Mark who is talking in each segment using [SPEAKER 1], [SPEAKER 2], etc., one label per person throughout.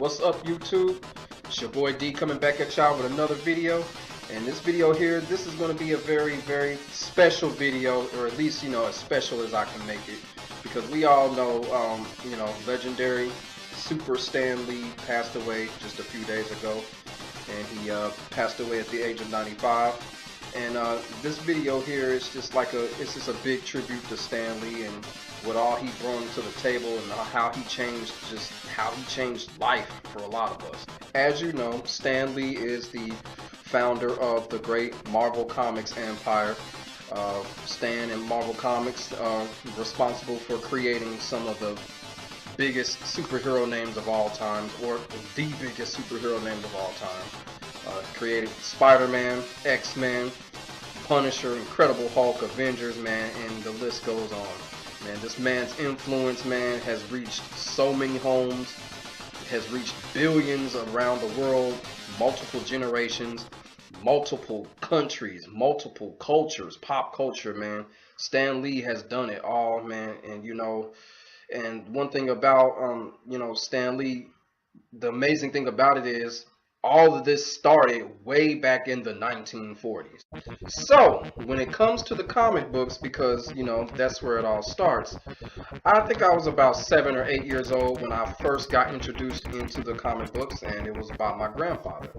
[SPEAKER 1] What's up, YouTube? It's your boy D coming back at y'all with another video. And this video here, this is going to be a very special video, or at least, as special as I can make it, because we all know, legendary Super Stan Lee passed away just a few days ago, and he passed away at the age of 95. And this video here is just like it's just a big tribute to Stan Lee and what all he brought to the table, and how he changed life for a lot of us. As you know, Stan Lee is the founder of the great Marvel Comics empire. Stan and Marvel Comics are responsible for creating some of the biggest superhero names of all time, or the biggest superhero names of all time. Created Spider-Man, X-Men, Punisher, Incredible Hulk, Avengers, man, and the list goes on. Man, this man's influence, man, has reached so many homes, has reached billions around the world, multiple generations, multiple countries, multiple cultures, pop culture, man. Stan Lee has done it all, man, and one thing about, Stan Lee, the amazing thing about it is, all of this started way back in the 1940s. So, when it comes to the comic books, because, that's where it all starts, I think I was about 7 or 8 years old when I first got introduced into the comic books, and it was by my grandfather.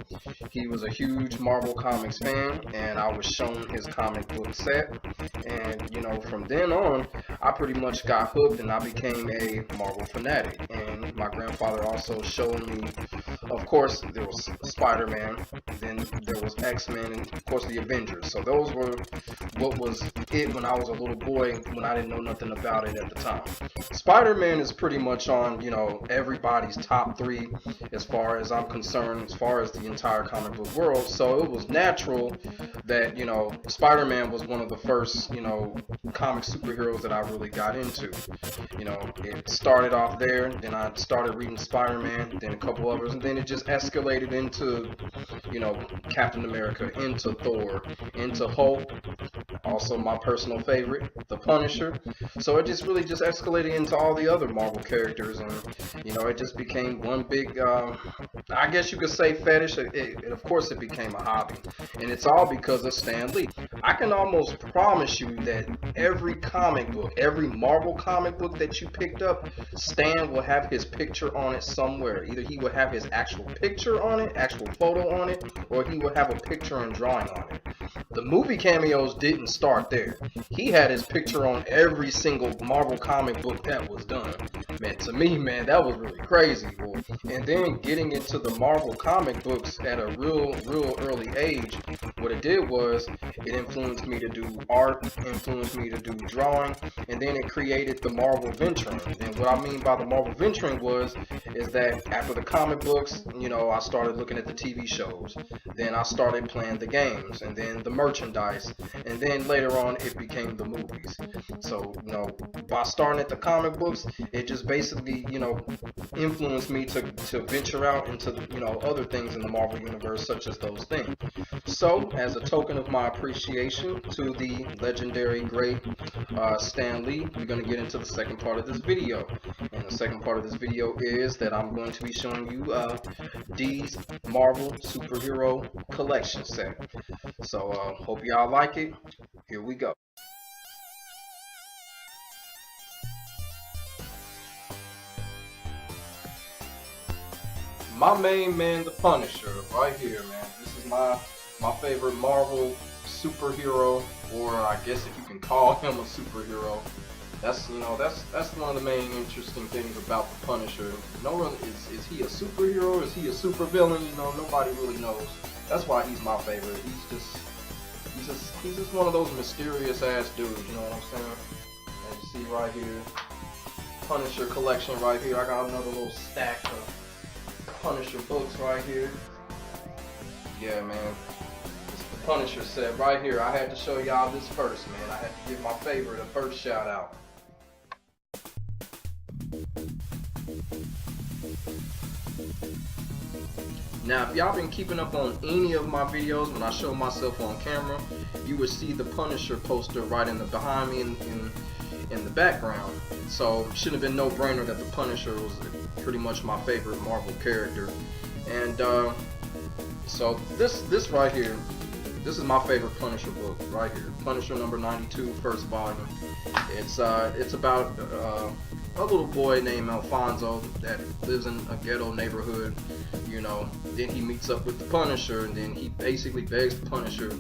[SPEAKER 1] He was a huge Marvel Comics fan, and I was shown his comic book set, and, from then on, I pretty much got hooked, and I became a Marvel fanatic. And my grandfather also showed me, of course, there was Spider-Man, then there was X-Men, and of course the Avengers. So those were what was it when I was a little boy, when I didn't know nothing about it at the time. Spider-Man is pretty much on, everybody's top 3 as far as I'm concerned, as far as the entire comic book world. So it was natural that, Spider-Man was one of the first, comic superheroes that I really got into. It started off there, then I started reading Spider-Man, then a couple others, and then it just escalated into, Captain America, into Thor, into Hulk, also my personal favorite, the Punisher. So it just really just escalated into all the other Marvel characters, and it just became one big, I guess you could say, fetish. Of course it became a hobby, and it's all because of Stan Lee. I can almost promise you that every comic book, every Marvel comic book that you picked up, Stan will have his picture on it somewhere. Either he will have his actual picture on it, actual photo on it, or he will have a picture and drawing on it. The movie cameos didn't start there. He had his picture on every single Marvel comic book that was done. Man, to me, man, that was really crazy, boy. And then getting into the Marvel comic books at a real early age, what it did was, it influenced me to do art, influenced me to do drawing, and then it created the Marvel venturing. And what I mean by the Marvel venturing is that after the comic books, I started looking at the TV shows, then I started playing the games, and then the merchandise, and then later on it became the movies. So, by starting at the comic books, it just basically, influenced me to venture out into, other things in the Marvel universe, such as those things. So, as a token of my appreciation to the legendary great Stan Lee, we're going to get into the second part of this video. And the second part of this video is that I'm going to be showing you D's Marvel Superhero Collection set. So, hope y'all like it. Here we go. My main man, the Punisher, right here, man. This is my favorite Marvel superhero, or I guess if you can call him a superhero. That's one of the main interesting things about the Punisher. No one is he a superhero? Is he a supervillain? Nobody really knows. That's why he's my favorite. He's just one of those mysterious ass dudes. You know what I'm saying? And you see right here, Punisher collection right here. I got another little stack of Punisher books right here. Yeah, man. It's the Punisher set right here. I had to show y'all this first, man. I had to give my favorite a first shout out. Now, if y'all been keeping up on any of my videos, when I show myself on camera, you would see the Punisher poster right behind me in the background. So it should have been no brainer that the Punisher was pretty much my favorite Marvel character. And so this right here, this is my favorite Punisher book right here. Punisher number 92, first volume. It's about a little boy named Alfonso that lives in a ghetto neighborhood. You know, then he meets up with the Punisher, and then he basically begs the Punisher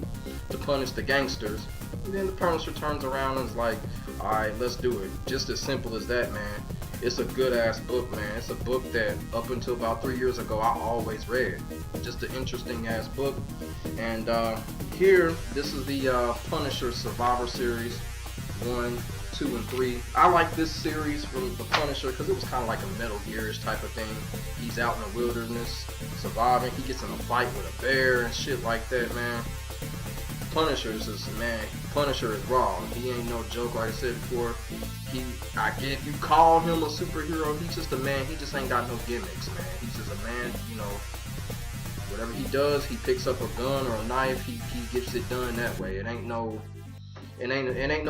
[SPEAKER 1] to punish the gangsters. And then the Punisher turns around and is like, all right, let's do it. Just as simple as that, man. It's a good ass book, man. It's a book that up until about 3 years ago I always read. Just an interesting ass book. And here, this is the Punisher Survivor Series 1, 2, and 3. I like this series from the Punisher because it was kind of like a Metal Gear-ish type of thing. He's out in the wilderness surviving. He gets in a fight with a bear and shit like that, man. Punisher is raw. He ain't no joke, like I said before. I get you call him a superhero. He's just a man. He just ain't got no gimmicks, man. He's just a man. You know, whatever he does, he picks up a gun or a knife. He gets it done that way. It ain't no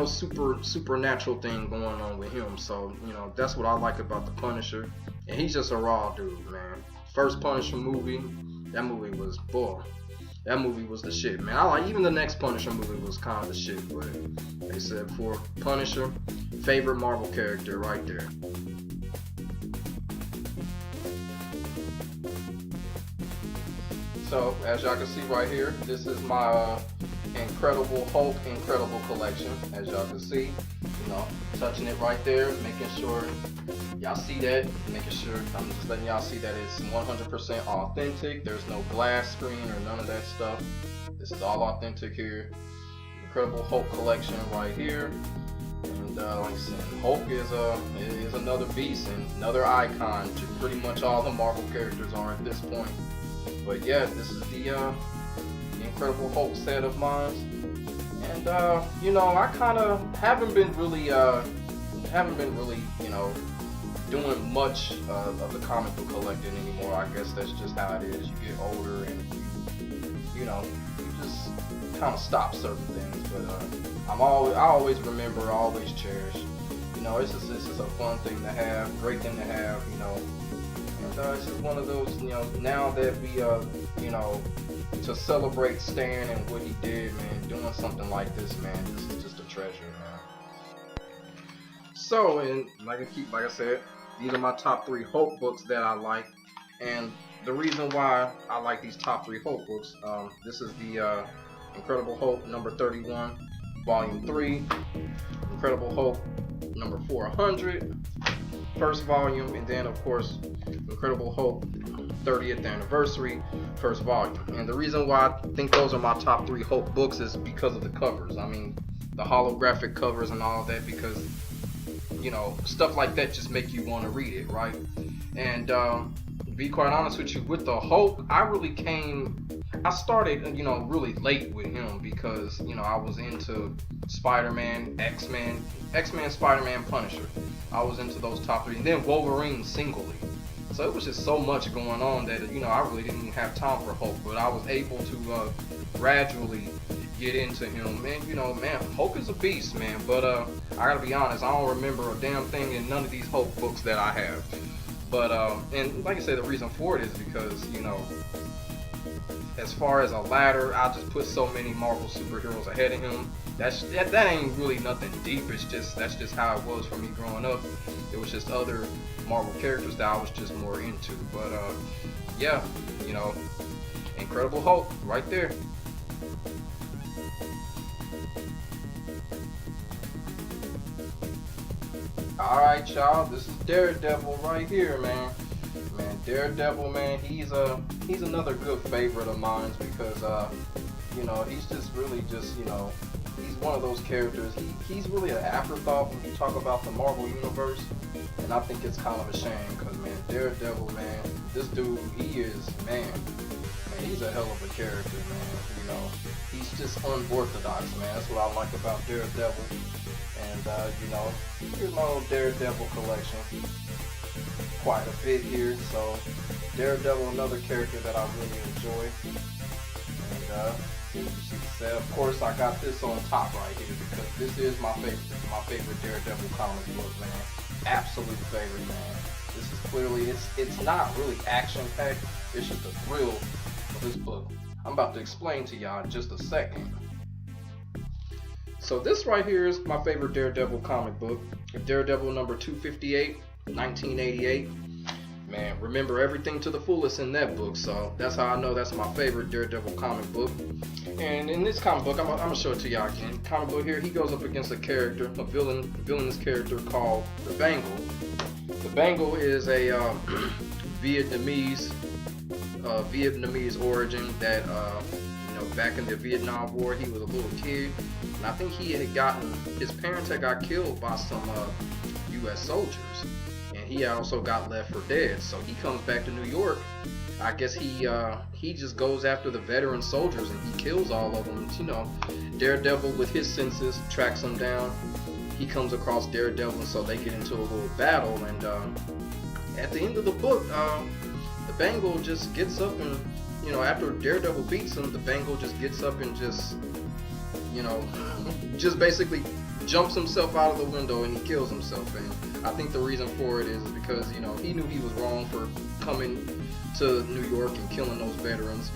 [SPEAKER 1] supernatural thing going on with him. So you know, that's what I like about the Punisher. And he's just a raw dude, man. First Punisher movie, that movie was That movie was the shit, man. I like even the next Punisher movie was kind of the shit, but like I said before, Punisher, favorite Marvel character right there. So as y'all can see right here, this is my Incredible Hulk Incredible collection. As y'all can see, you know, touching it right there, making sure y'all see that, making sure I'm just letting y'all see that it's 100% authentic. There's no glass screen or none of that stuff. This is all authentic here. Incredible Hulk collection right here. And like I said, Hulk is another beast and another icon to pretty much all the Marvel characters are at this point. But yeah, this is the Incredible Hulk set of mine. And you know, I kind of haven't been really, you know, doing much of the comic book collecting anymore. I guess that's just how it is. You get older and you know, you just kind of stop certain things. But I always remember, I always cherish. You know, it's just a fun thing to have, great thing to have. You know, and it's just one of those. You know, now that we you know, to celebrate Stan and what he did, man, doing something like this, man, this is just a treasure, man. So, and like I said, these are my top 3 Hulk books that I like, and the reason why I like these top 3 Hulk books, this is the Incredible Hulk number 31, volume 3, Incredible Hulk number 400, first volume, and then of course Incredible Hulk 30th anniversary, first volume. And the reason why I think those are my top 3 Hulk books is because of the covers. I mean, the holographic covers and all of that, because you know, stuff like that just make you want to read it, right? And to be quite honest with you, with the Hulk, I started, you know, really late with him because, you know, I was into Spider-Man, X-Men, Spider-Man, Punisher. I was into those top 3, and then Wolverine singly. So it was just so much going on that, you know, I really didn't have time for Hulk, but I was able to gradually get into him. And you know, man, Hulk is a beast, man, but I gotta be honest, I don't remember a damn thing in none of these Hulk books that I have. But and like I said, the reason for it is because, you know, as far as a ladder, I just put so many Marvel superheroes ahead of him. That ain't really nothing deep. That's just how it was for me growing up. It was just other Marvel characters that I was just more into. But yeah, you know, Incredible Hulk right there. Alright, y'all, this is Daredevil right here, man. Daredevil, man, he's another good favorite of mine because you know, he's just really just, you know, he's one of those characters. He's really an afterthought when you talk about the Marvel universe, and I think it's kind of a shame because, man, Daredevil, man, this dude, he is, man, he's a hell of a character, man. You know, he's just unorthodox, man. That's what I like about Daredevil. And you know, here's my little Daredevil collection. Quite a bit here. So Daredevil, another character that I really enjoy. And you see, of course, I got this on top right here because this is my favorite Daredevil comic book, man. Absolute favorite, man. This is clearly, it's not really action packed. It's just the thrill of this book. I'm about to explain to y'all in just a second. So this right here is my favorite Daredevil comic book. Daredevil number 258, 1988. Man, remember everything to the fullest in that book, so that's how I know that's my favorite Daredevil comic book. And in this comic book, I'm gonna show it to y'all again. Comic book here, he goes up against a character, a villainous character called the Bangle. The Bangle is a Vietnamese origin that back in the Vietnam War, he was a little kid, and I think his parents had got killed by some U.S. soldiers. He also got left for dead, so he comes back to New York. I guess he just goes after the veteran soldiers and he kills all of them. Daredevil with his senses tracks them down. He comes across Daredevil, and so they get into a little battle. And at the end of the book, the Bangle just gets up and after Daredevil beats him, the Bangle just gets up and just basically jumps himself out of the window and he kills himself. And I think the reason for it is because he knew he was wrong for coming to New York and killing those veterans,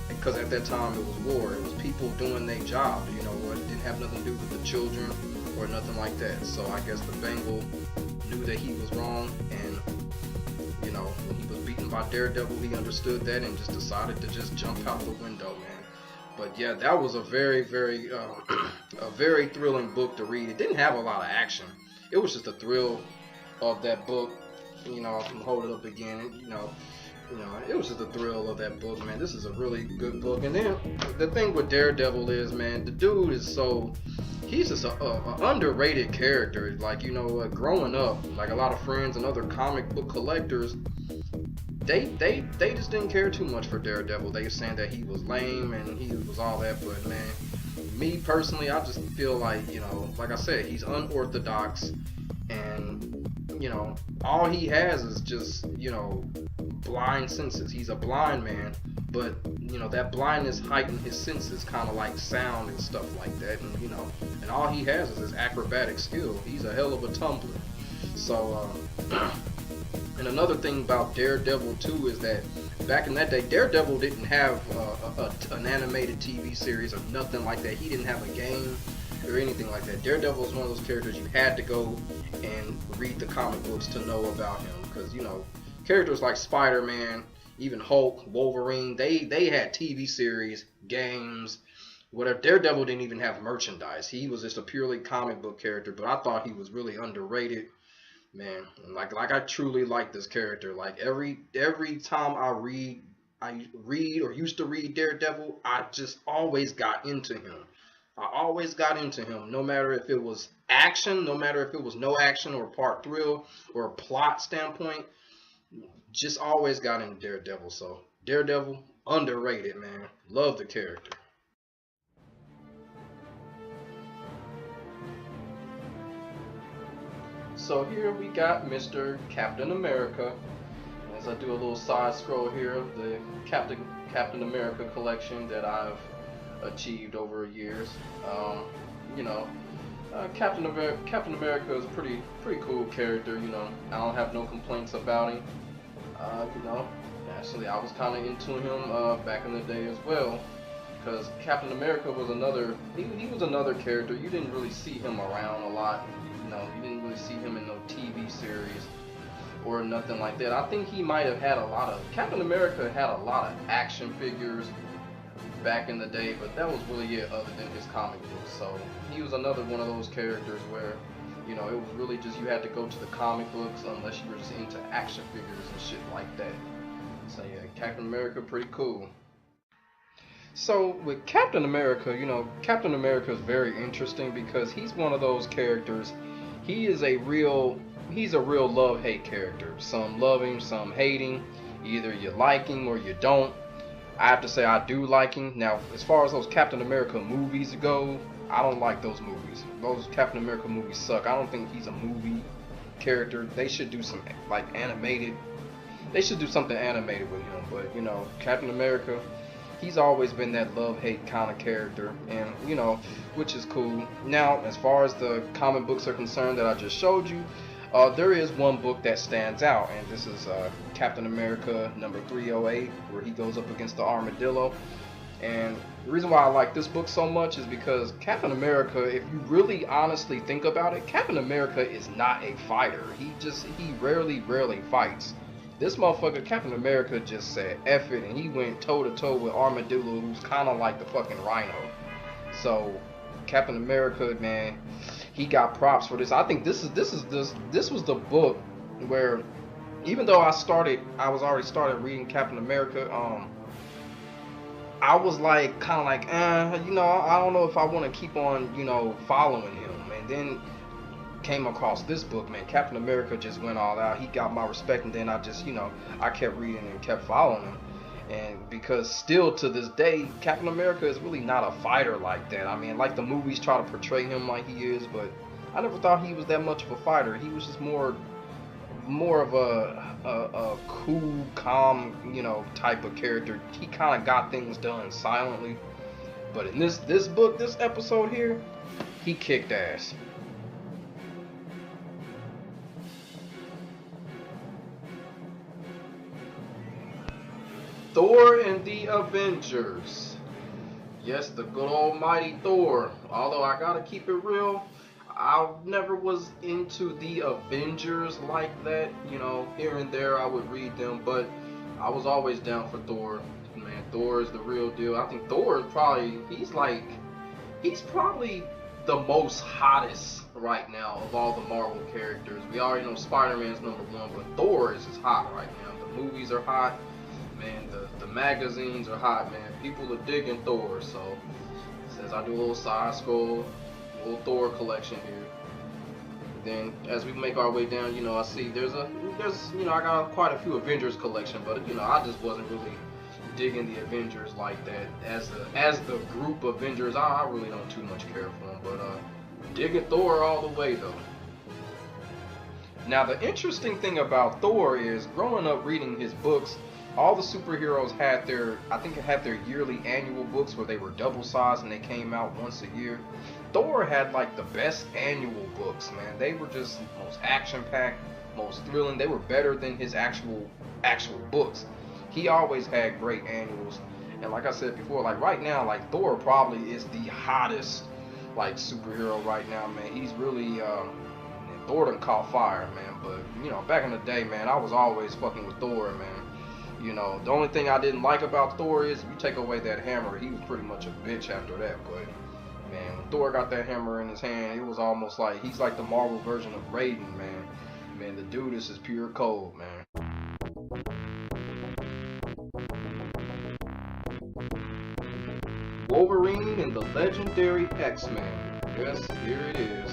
[SPEAKER 1] because at that time it was war. It was people doing their job, it didn't have nothing to do with the children or nothing like that. So I guess the Bangle knew that he was wrong, and when he was beaten by Daredevil, he understood that and just decided to just jump out the window, man. But yeah, that was a very, very, a very thrilling book to read. It didn't have a lot of action. It was just the thrill of that book. I can hold it up again. It was just the thrill of that book, man. This is a really good book. And then the thing with Daredevil is, man, the dude is he's just a underrated character. Like, growing up, like a lot of friends and other comic book collectors, they just didn't care too much for Daredevil. They were saying that he was lame and he was all that, but man, me personally, I just feel like, like I said, he's unorthodox, and all he has is just, blind senses. He's a blind man, but that blindness heightened his senses, kind of like sound and stuff like that, and all he has is his acrobatic skill. He's a hell of a tumbler. So and another thing about Daredevil too is that back in that day, Daredevil didn't have an animated TV series or nothing like that. He didn't have a game or anything like that. Daredevil is one of those characters you had to go and read the comic books to know about him, because characters like Spider-Man, even Hulk, Wolverine, they had TV series, games, whatever. Daredevil didn't even have merchandise. He was just a purely comic book character, but I thought he was really underrated. Man, like I truly like this character. Like every time I read or used to read Daredevil, I just always got into him. I always got into him, no matter if it was action, no matter if it was no action or part thrill or a plot standpoint. Just always got into Daredevil. So Daredevil, underrated, man. Love the character. So here we got Mr. Captain America. As I do a little side scroll here of the Captain America collection that I've achieved over years. Captain America is a pretty cool character. I don't have no complaints about him. Actually, I was kind of into him back in the day as well, because Captain America was he was another character. You didn't really see him around a lot. You didn't really see him in no TV series or nothing like that. I think he might have had Captain America had a lot of action figures back in the day, but that was really it other than his comic books. So he was another one of those characters where, it was really just you had to go to the comic books unless you were just into action figures and shit like that. So yeah, Captain America, pretty cool. So with Captain America, Captain America is very interesting because he's one of those characters. He's a real love-hate character. Some love him, some hate him. Either you like him or you don't. I have to say I do like him. Now, as far as those Captain America movies go, I don't like those movies. Those Captain America movies suck. I don't think he's a movie character. They should do some animated. They should do something animated with him. But Captain America, he's always been that love-hate kind of character, and which is cool. Now, as far as the comic books are concerned that I just showed you, There is one book that stands out, and this is Captain America number 308, where he goes up against the armadillo. And the reason why I like this book so much is because Captain America, if you really honestly think about it, Captain America is not a fighter. He rarely fights. This motherfucker, Captain America, just said F it, and he went toe to toe with Armadillo, who's kind of like the fucking Rhino. So Captain America, man, he got props for this. I think this was the book where, even though I was already started reading Captain America, I was like, kind of like, you know, I don't know if I want to keep on, you know, following him. And then came across this book, man. Captain America just went all out. He got my respect, and then I just, you know, I kept reading and kept following him. And because still to this day, Captain America is really not a fighter like that. I mean, like the movies try to portray him like he is, but I never thought he was that much of a fighter. He was just more of a cool, calm, you know, type of character. He kind of got things done silently. But in this book, this episode here, he kicked ass. Thor and the Avengers. Yes, the good almighty Thor. Although I gotta keep it real, I never was into the Avengers like that. You know, here and there I would read them, but I was always down for Thor. Man, Thor is the real deal. I think Thor is probably, he's probably the most hottest right now of all the Marvel characters. We already know Spider-Man's number one, but Thor is just hot right now. The movies are hot. Man, the magazines are hot, man. People are digging Thor, so since I do a little side scroll, a little Thor collection here. Then as we make our way down, you know, I see there's you know, I got quite a few Avengers collection, but you know, I just wasn't really digging the Avengers like that. As the group Avengers, I really don't too much care for them, but digging Thor all the way though. Now the interesting thing about Thor is, growing up reading his books, all the superheroes had their yearly annual books where they were double sized and they came out once a year. Thor had like the best annual books, man. They were just most action packed, most thrilling. They were better than his actual books. He always had great annuals. And like I said before, like right now, like Thor probably is the hottest like superhero right now, man. He's really Thor done caught fire, man. But you know, back in the day, man, I was always fucking with Thor, man. You know, the only thing I didn't like about Thor is, if you take away that hammer, he was pretty much a bitch after that. But man, when Thor got that hammer in his hand, it was almost like he's like the Marvel version of Raiden, man. Man, the dude is just pure cold, man. Wolverine and the legendary X-Men. Yes, here it is.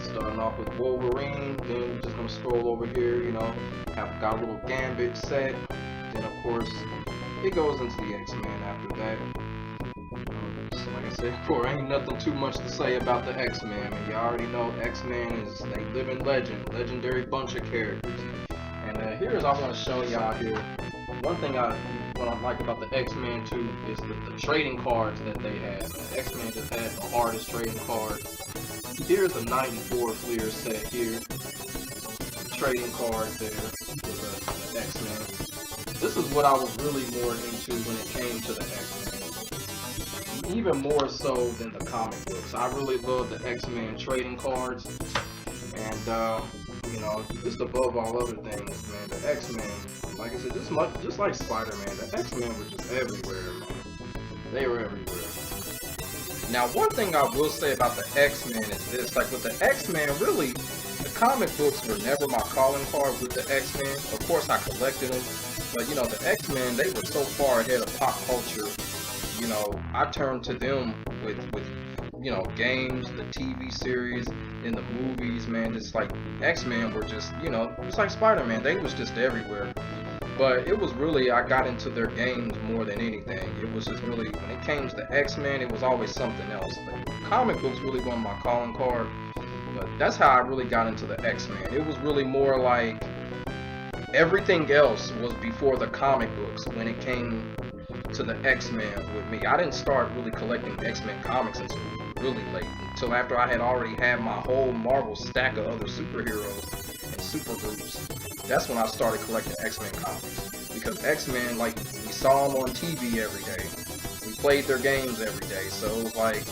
[SPEAKER 1] Starting off with Wolverine, then we're just gonna scroll over here, you know, got a little Gambit set. Then of course, it goes into the X-Men after that. So like I said before, ain't nothing too much to say about the X-Men. And you already know X-Men is they living legendary bunch of characters. And here's I want to show y'all here. One thing what I like about the X-Men too is the trading cards that they had. The X-Men just had the hardest trading cards. Here's a 94 Fleer set here. Trading card there with the X-Men. This is what I was really more into when it came to the X-Men. Even more so than the comic books. I really love the X-Men trading cards. And you know, just above all other things, man, the X-Men, like I said, just like Spider-Man, the X-Men were just everywhere, man. They were everywhere. Now, one thing I will say about the X-Men is this, like with the X-Men, really, the comic books were never my calling card with the X-Men. Of course, I collected them, but you know, the X-Men, they were so far ahead of pop culture. You know, I turned to them with you know, games, the TV series, and the movies, man. Just like X-Men were just, you know, just like Spider-Man, they was just everywhere. But it was really, I got into their games more than anything. It was just really, when it came to the X-Men, it was always something else. Like, comic books really weren't my calling card, but that's how I really got into the X-Men. It was really more like everything else was before the comic books when it came to the X-Men with me. I didn't start really collecting X-Men comics until really late, until after I had already had my whole Marvel stack of other superheroes. and super groups, that's when I started collecting X-Men comics. Because X-Men, like, we saw them on TV every day. We played their games every day. So it was like,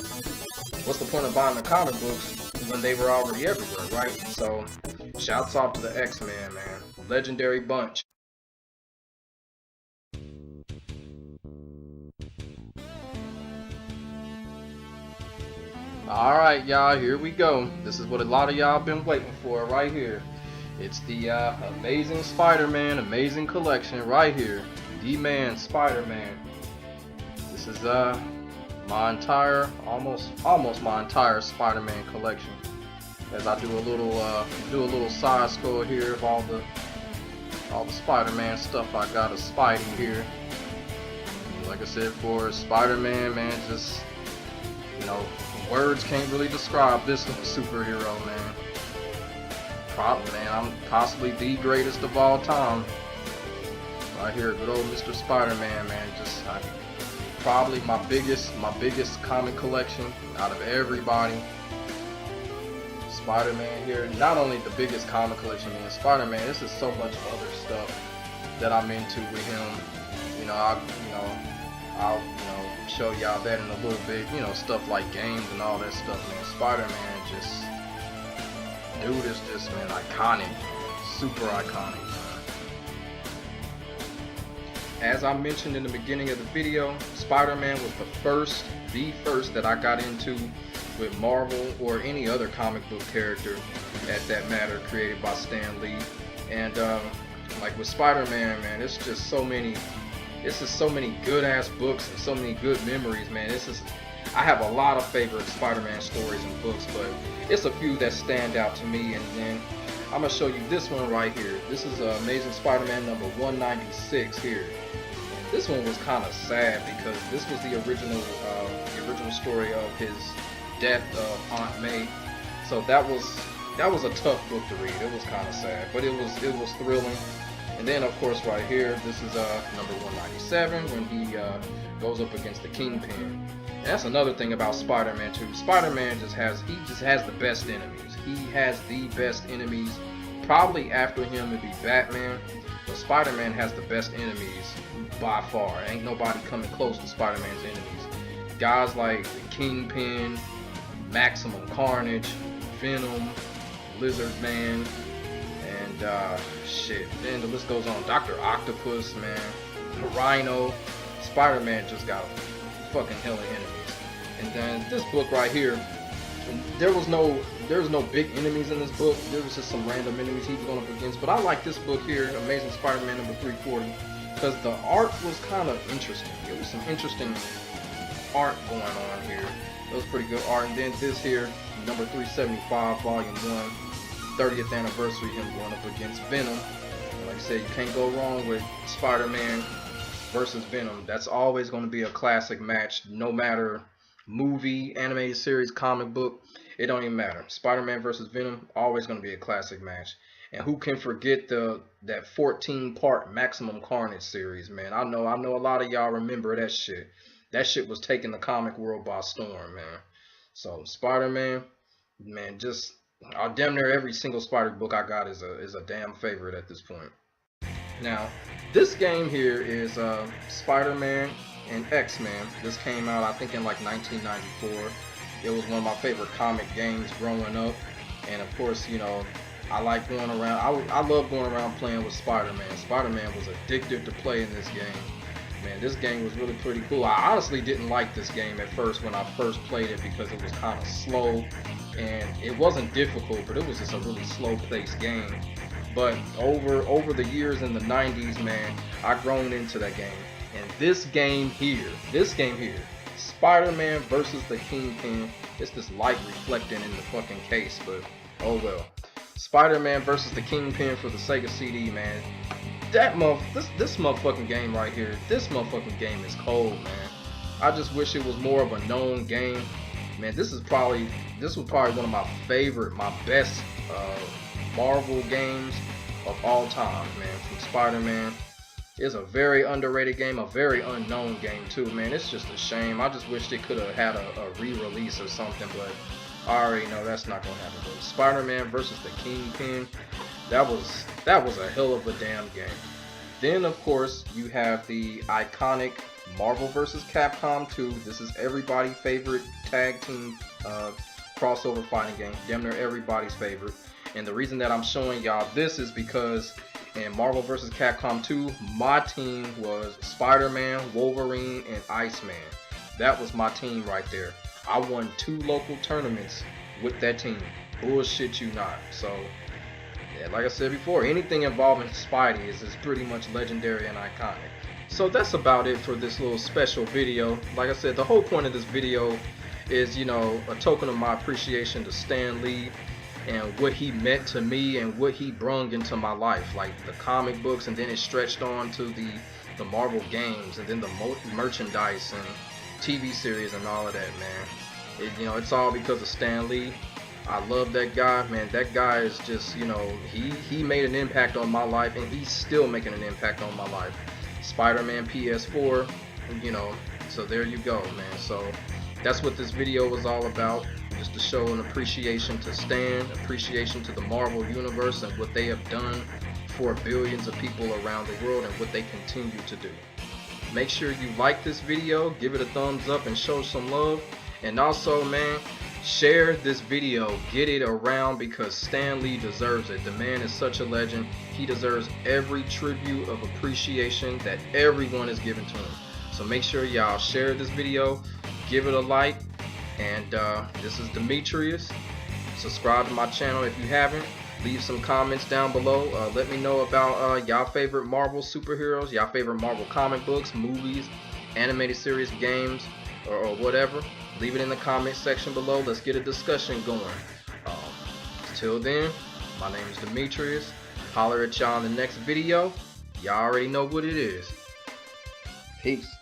[SPEAKER 1] what's the point of buying the comic books when they were already everywhere, right? So, shouts out to the X-Men, man. Legendary bunch. Alright, y'all, here we go. This is what a lot of y'all been waiting for right here. It's the Amazing Spider-Man Amazing Collection right here. D-Man Spider-Man. This is my entire, almost my entire Spider-Man collection. As I do a little side scroll here of all the Spider-Man stuff I got of Spidey here. Like I said, for Spider-Man, man, just, you know, words can't really describe this superhero, man. Man, I'm possibly the greatest of all time. Right here, good old Mr. Spider-Man, man. Just probably my biggest comic collection out of everybody. Spider-Man here, not only the biggest comic collection, man. Spider-Man, this is so much other stuff that I'm into with him. You know, I'll show y'all that in a little bit. You know, stuff like games and all that stuff, man. Spider-Man, just, dude is just, man, iconic, super iconic. As I mentioned in the beginning of the video, Spider-Man was the first that I got into with Marvel or any other comic book character, at that matter, created by Stan Lee. And like with Spider-Man, man, it's just so many good ass books and so many good memories, man. I have a lot of favorite Spider-Man stories and books, but it's a few that stand out to me. And then I'm gonna show you this one right here. This is Amazing Spider-Man number 196 here. And this one was kind of sad because this was the original story of his death of Aunt May. So that was a tough book to read. It was kind of sad, but it was thrilling. And then, of course, right here, this is number 197 when he goes up against the Kingpin. And that's another thing about Spider-Man too. Spider-Man just has the best enemies. He has the best enemies. Probably after him would be Batman, but Spider-Man has the best enemies by far. Ain't nobody coming close to Spider-Man's enemies. Guys like the Kingpin, Maximum Carnage, Venom, Lizard Man, and shit. Then the list goes on. Dr. Octopus, man, Rhino. Spider-Man just got a fucking hell of enemies. And then this book right here, there was no big enemies in this book. There was just some random enemies he was going up against. But I like this book here, Amazing Spider-Man number 340, because the art was kind of interesting. It was some interesting art going on here. It was pretty good art. And then this here, number 375, volume 1, 30th anniversary, him going up against Venom. And like I said, you can't go wrong with Spider-Man versus Venom. That's always going to be a classic match, no matter movie, animated series, comic book. It don't even matter. Spider-Man versus Venom, always going to be a classic match. And who can forget that 14-part Maximum Carnage series, man? I know a lot of y'all remember that shit. That shit was taking the comic world by storm, man. So Spider-Man, man, just damn near every single Spider book I got is a damn favorite at this point. Now, this game here is Spider-Man and X-Men. This came out, I think, in like 1994. It was one of my favorite comic games growing up. And of course, you know, I like going around. I love going around playing with Spider-Man. Spider-Man was addictive to play in this game. Man, this game was really pretty cool. I honestly didn't like this game at first when I first played it because it was kind of slow. And it wasn't difficult, but it was just a really slow-paced game. But over the years in the 90s, man, I've grown into that game. And this game here, Spider-Man versus the Kingpin, it's this light reflecting in the fucking case, but oh well. Spider-Man versus the Kingpin for the Sega CD, man. This motherfucking game right here, this motherfucking game is cold, man. I just wish it was more of a known game. Man, this was probably one of my best Marvel games of all time, man. From Spider-Man. It's a very underrated game, a very unknown game too, man. It's just a shame. I just wish they could have had a re-release or something, but I already know that's not gonna happen. But Spider-Man versus the Kingpin, That was a hell of a damn game. Then of course you have the iconic Marvel vs. Capcom 2. This is everybody's favorite tag team crossover fighting game. Damn near everybody's favorite. And the reason that I'm showing y'all this is because in Marvel vs. Capcom 2, my team was Spider-Man, Wolverine, and Iceman. That was my team right there. I won 2 local tournaments with that team. Bullshit you not. So, yeah, like I said before, anything involving Spidey is pretty much legendary and iconic. So that's about it for this little special video. Like I said, the whole point of this video is, you know, a token of my appreciation to Stan Lee and what he meant to me and what he brung into my life, like the comic books, and then it stretched on to the Marvel games, and then the merchandise and TV series and all of that, man. You know, it's all because of Stan Lee. I love that guy, man. That guy is just, you know, he made an impact on my life, and he's still making an impact on my life. Spider-Man PS4, you know, so there you go, man. So that's what this video was all about, just to show an appreciation to Stan, appreciation to the Marvel Universe and what they have done for billions of people around the world and what they continue to do. Make sure you like this video, give it a thumbs up and show some love. And also, man, share this video, get it around, because Stan Lee deserves it. The man is such a legend. He deserves every tribute of appreciation that everyone is giving to him. So make sure y'all share this video, give it a like, and this is Demetrius. Subscribe to my channel if you haven't. Leave some comments down below. Let me know about y'all favorite Marvel superheroes, y'all favorite Marvel comic books, movies, animated series, games, or whatever. Leave it in the comment section below. Let's get a discussion going. Till then, my name is Demetrius. Holler at y'all in the next video. Y'all already know what it is. Peace.